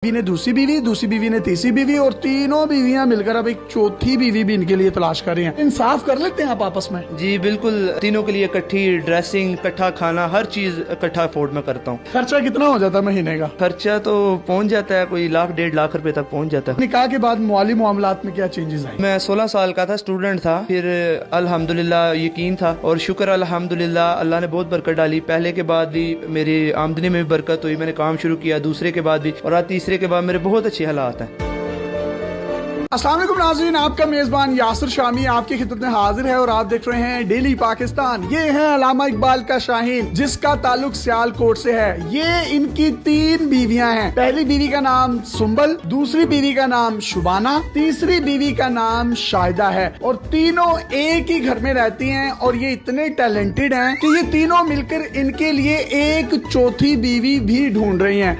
बीवी ने दूसरी बीवी ने तीसरी बीवी और तीनों बीवियां मिलकर अब एक चौथी बीवी भी इनके लिए तलाश कर रही हैं। इंसाफ कर लेते हैं आप आपस में? जी बिल्कुल, तीनों के लिए इकट्ठी ड्रेसिंग, इकट्ठा खाना, हर चीज इकट्ठा अफोर्ड में करता हूँ। खर्चा कितना हो जाता है महीने का? खर्चा तो पहुँच जाता है कोई 1,00,000-1,50,000 रुपए तक पहुँच जाता है। निकाह के बाद माली मामलात में क्या चेंजेस आए? मैं 16 साल का था, स्टूडेंट था, फिर अल्हम्दुलिल्लाह यकीन था और शुक्र अल्हम्दुलिल्लाह अल्लाह ने बहुत बरकत डाली। पहले के बाद भी मेरी आमदनी में भी बरकत हुई, मैंने काम शुरू किया, दूसरे के बाद भी, और आज तीसरे के बाद मेरे बहुत अच्छे हालात हैं। अस्सलाम वालेकुम नाज़रीन, आपका मेजबान यासिर शामी आपकी खिदमत में हाजिर है और आप देख रहे हैं डेली पाकिस्तान। ये है अल्लामा इकबाल का शाहीन, जिसका ताल्लुक सियालकोट से है। ये इनकी 3 बीवियां हैं। पहली बीवी का नाम सुंबल, दूसरी बीवी का नाम शुबाना, तीसरी बीवी का नाम शाहिदा है और तीनों एक ही घर में रहती हैं। और ये इतने टैलेंटेड हैं कि ये तीनों मिलकर इनके लिए एक चौथी बीवी भी ढूंढ रही हैं।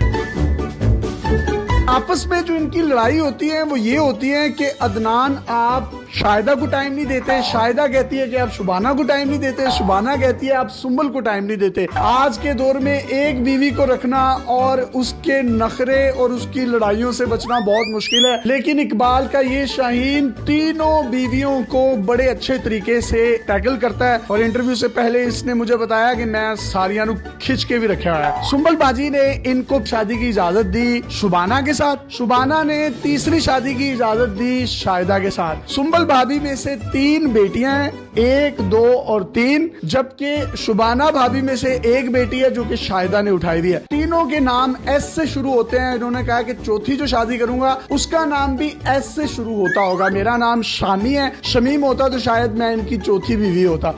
आपस में जो इनकी लड़ाई होती है वो ये होती है कि अदनान आप शाहिदा को टाइम नहीं देते, शाहिदा कहती है कि आप शुबाना को टाइम नहीं देते, शुबाना कहती है आप सुंबल को टाइम नहीं देते। आज के दौर में एक बीवी को रखना और उसके नखरे और उसकी लड़ाइयों से बचना बहुत मुश्किल है, लेकिन इकबाल का ये शाहीन तीनों बीवियों को बड़े अच्छे तरीके से टैकल करता है। और इंटरव्यू से पहले इसने मुझे बताया कि मैं सारियां खिंच के भी रखा है। सुंबल बाजी ने इनको शादी की इजाजत दी शुबाना के साथ, शुबाना ने तीसरी शादी की इजाजत दी शाहिदा के साथ। सुंबल भाभी में से 3 बेटियां हैं, 1, 2 और 3, जबकि शुबाना भाभी में से 1 बेटी है जो कि शाहिदा ने उठाई हुई है। तीनों के नाम एस से शुरू होते हैं। इन्होंने कहा कि चौथी जो शादी करूंगा उसका नाम भी एस से शुरू होता होगा। मेरा नाम शामी है, शमीम होता तो शायद मैं इनकी चौथी बीवी होता।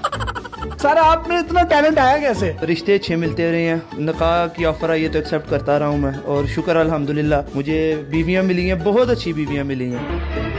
सर आप में इतना टैलेंट आया कैसे? रिश्ते अच्छे मिलते रहे हैं, निकाह की ऑफर आई है तो एक्सेप्ट करता रहा हूँ मैं, और शुक्र अल्हम्दुलिल्लाह मुझे बीवियाँ मिली हैं, बहुत अच्छी बीवियाँ मिली हैं।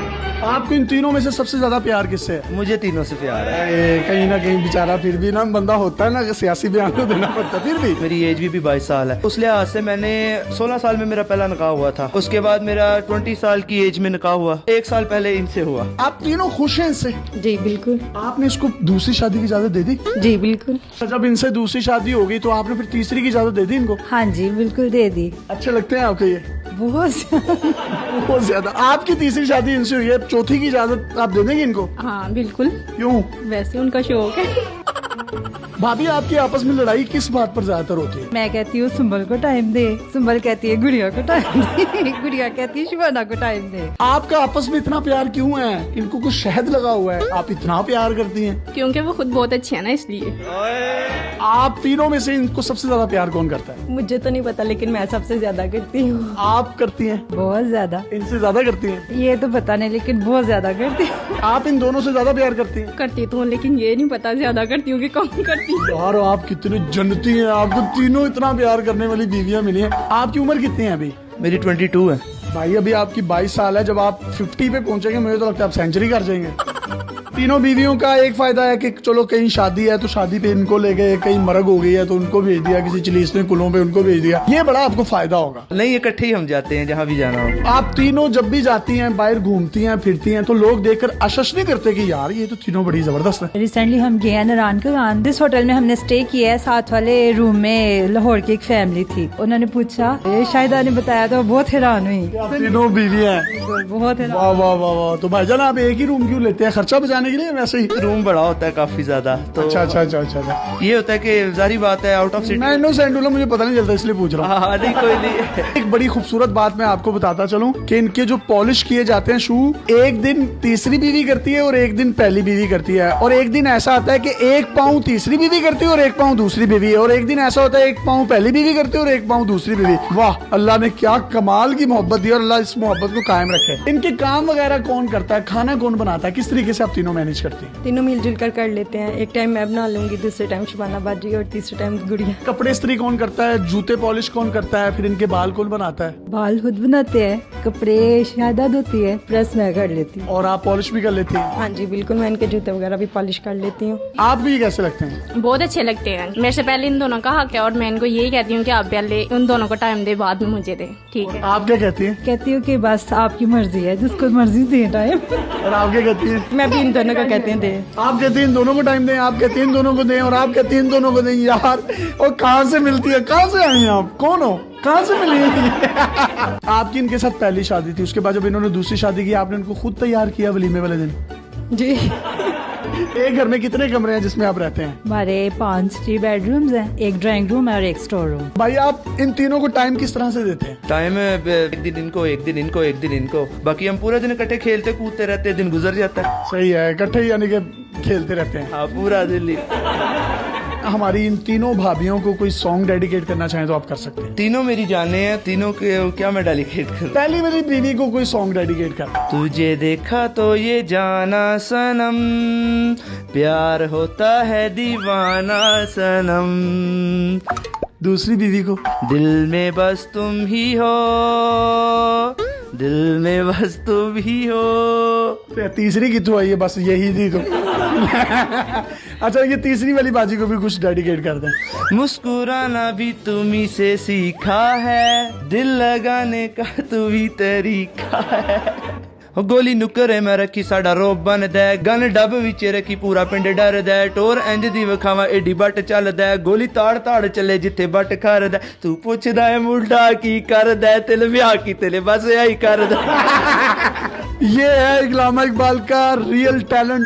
आपको इन तीनों में से सबसे ज्यादा प्यार किससे है? मुझे तीनों से प्यार है। कहीं ना कहीं बेचारा फिर भी ना बंदा होता है ना कि सियासी बयान तो देना पड़ता है। फिर भी मेरी एज भी 22 साल है, उस लिहाज से मैंने 16 साल में मेरा पहला निकाह हुआ था। उसके बाद मेरा 20 साल की एज में निकाह हुआ, 1 साल पहले इनसे हुआ। आप तीनों खुश हैं इनसे? जी बिल्कुल। आपने इसको दूसरी शादी की इजाजत दे दी? जी बिल्कुल। जब इनसे दूसरी शादी हो गई तो आपने फिर तीसरी की इजाजत दे दी इनको? हाँ जी बिल्कुल दे दी। अच्छे लगते हैं आपको ये? बहुत ज्यादा। आपकी तीसरी शादी इनसे हुई है, चौथी की इजाजत आप दे देंगे इनको? हाँ बिल्कुल। क्यों? वैसे उनका शौक है। भाभी आपकी आपस में लड़ाई किस बात पर ज्यादातर होती है? मैं कहती हूँ सुंबल को टाइम दे, सुंबल कहती है गुड़िया को टाइम दे, गुड़िया कहती है शुबाना को टाइम दे। आपका आपस में इतना प्यार क्यों है? इनको कुछ शहद लगा हुआ है, आप इतना प्यार करती हैं? क्योंकि वो खुद बहुत अच्छी है ना, इसलिए। आप तीनों में से इनको सबसे ज्यादा प्यार कौन करता है? मुझे तो नहीं पता, लेकिन मैं सबसे ज्यादा करती हूँ। आप करती हैं? बहुत ज्यादा। इनसे ज्यादा करती हैं? ये तो पता नहीं, लेकिन बहुत ज्यादा करती हूँ। आप इन दोनों से ज्यादा प्यार करती हैं? करती तो हूँ, लेकिन ये नहीं पता ज्यादा करती हूँ कि कम करती हूँ। यार आप कितनी जन्नती हैं, आपको तीनों इतना प्यार करने वाली बीवियां मिली हैं। आपकी उम्र कितनी है अभी? मेरी 22 है। भाई अभी आपकी 22 साल है, जब आप 50 पे पहुंचेंगे मुझे तो लगता है आप सेंचुरी कर जाएंगे। तीनों बीवियों का एक फायदा है कि चलो कहीं शादी है तो शादी पे इनको ले गए, कहीं मरग हो गई है तो उनको भेज दिया, किसी चिलीसने कुलों पे उनको भेज दिया। ये बड़ा आपको फायदा होगा। नहीं, इकट्ठे ही हम जाते हैं जहाँ भी जाना हो। आप तीनों जब भी जाती हैं, बाहर घूमती हैं, फिरती हैं, तो लोग देखकर आश्चर्य नहीं करते कि यार ये तो तीनों बड़ी जबरदस्त है? रिसेंटली हम गए हैं नारायण का, जिस होटल में हमने स्टे किया है, साथ वाले रूम में लाहौर की एक फैमिली थी। उन्होंने पूछा, शाहिदा ने बताया तो बहुत हैरान हुई। तीनों बीवी हैं? बहुत हैरान। वाह वाह वाह वाह। तो भाईजान आप एक ही रूम क्यों लेते हैं? खर्चा बचाने के लिए? वैसे ही रूम बड़ा होता है काफी ज्यादा, तो अच्छा। ये होता है कि जारी बात है आउट ऑफ सिटी। मैं इनोसेंट हूं, मुझे पता नहीं चलता इसलिए पूछ रहा हूँ। हाँ नहीं कोई नहीं। एक बड़ी खूबसूरत बात मैं आपको बताता चलूं कि इनके जो पॉलिश किए जाते हैं शू, एक दिन तीसरी बीवी करती है और एक दिन पहली बीवी करती है। और एक दिन ऐसा आता है कि 1 पाँव तीसरी बीवी करती है और 1 पाँव दूसरी बीवी है। और एक दिन ऐसा होता है 1 पाँव पहली बीवी करती है और 1 पाँव दूसरी बीवी। वाह, अल्लाह ने क्या कमाल की मोहब्बत दी और अल्लाह इस मोहब्बत को कायम रखे। इनके काम वगैरह कौन करता है? खाना कौन बनाता है? किस तरीके से आप तीनों मैनेज करती हैं? तीनों मिलजुल कर लेते हैं। एक टाइम मैं बना लूंगी, दूसरे टाइम शुबाना बाजी और तीसरे टाइम गुड़िया। कपड़े इस्त्री कौन करता है? जूते पॉलिश कौन करता है? फिर इनके बाल कौन बनाता है? बाल खुद बनाते हैं, कपड़े शाहिदा धोती है, प्रेस मैं कर लेती हूँ। और आप पॉलिश भी कर लेती हैं? हाँ जी बिल्कुल, मैं इनके जूते वगैरह भी पॉलिश कर लेती हूँ। आप भी कैसे लगते हैं? बहुत अच्छे लगते हैं। मेरे से पहले इन दोनों का हक है और मैं इनको यही कहती हूँ कि आप पहले उन दोनों को टाइम दे, बाद में मुझे दे। ठीक है। आप क्या कहती हैं? कहती हूँ कि बस आपकी मर्जी है, जिसको मर्जी दे टाइम। और आप क्या कहती हैं? मैं भी इन दोनों को कहते हैं दे। आप कहती हैं इन दोनों को टाइम दें, आप कहती हैं इन दोनों को दें, और आप कहती हैं इन दोनों को दें। यार और कहाँ से मिलती है? कहाँ से आई हैं आप? कौन हो? कहाँ से मिली? आपकी इनके साथ पहली शादी थी, उसके बाद जब इन्होंने दूसरी शादी की आपने इनको खुद तैयार किया वलीमे वाले दिन? जी। एक घर में कितने कमरे हैं जिसमें आप रहते हैं? हमारे 3 बेडरूम्स हैं, एक ड्राइंग रूम है और एक स्टोर रूम। भाई आप इन तीनों को टाइम किस तरह से देते हैं? टाइम एक दिन इनको, एक दिन इनको, एक दिन इनको, बाकी हम पूरा दिन इकट्ठे खेलते कूदते रहते हैं, दिन गुजर जाता है। सही है, इकट्ठे यानी कि खेलते रहते हैं। हाँ, पूरा दिन ही। हमारी इन तीनों भाभियों को कोई सॉन्ग डेडिकेट करना चाहें तो आप कर सकते हैं। तीनों मेरी जाने हैं, तीनों के क्या मैं डेडिकेट करूं? पहली मेरी बीवी को कोई सॉन्ग डेडिकेट कर। तुझे देखा तो ये जाना सनम, प्यार होता है दीवाना सनम, दूसरी बीवी को दिल में बस तुम ही हो, दिल में बस तुम ही हो। तीसरी की तो आई है, बस यही थी तो। अच्छा, ये तीसरी वाली बाजी को भी कुछ डेडिकेट कर दें। मुस्कुराना भी तुम्ही से सीखा है, दिल लगाने का तू भी तरीका है। गोली नुकरे मैं रखी साडा रोब बन दे, गन डब विच रखी पूरा पिंड डर दे, टोर इंज दी विखावा एडी बट चल दे, गोली ताड़ ताड़ चले जिथे बट कर दे, तू पुछदा है मुंडा की कर दे, तिल ब्याह की तिल बस यही कर दे। ये है इकलामा इकबाल का रियल टैलेंट।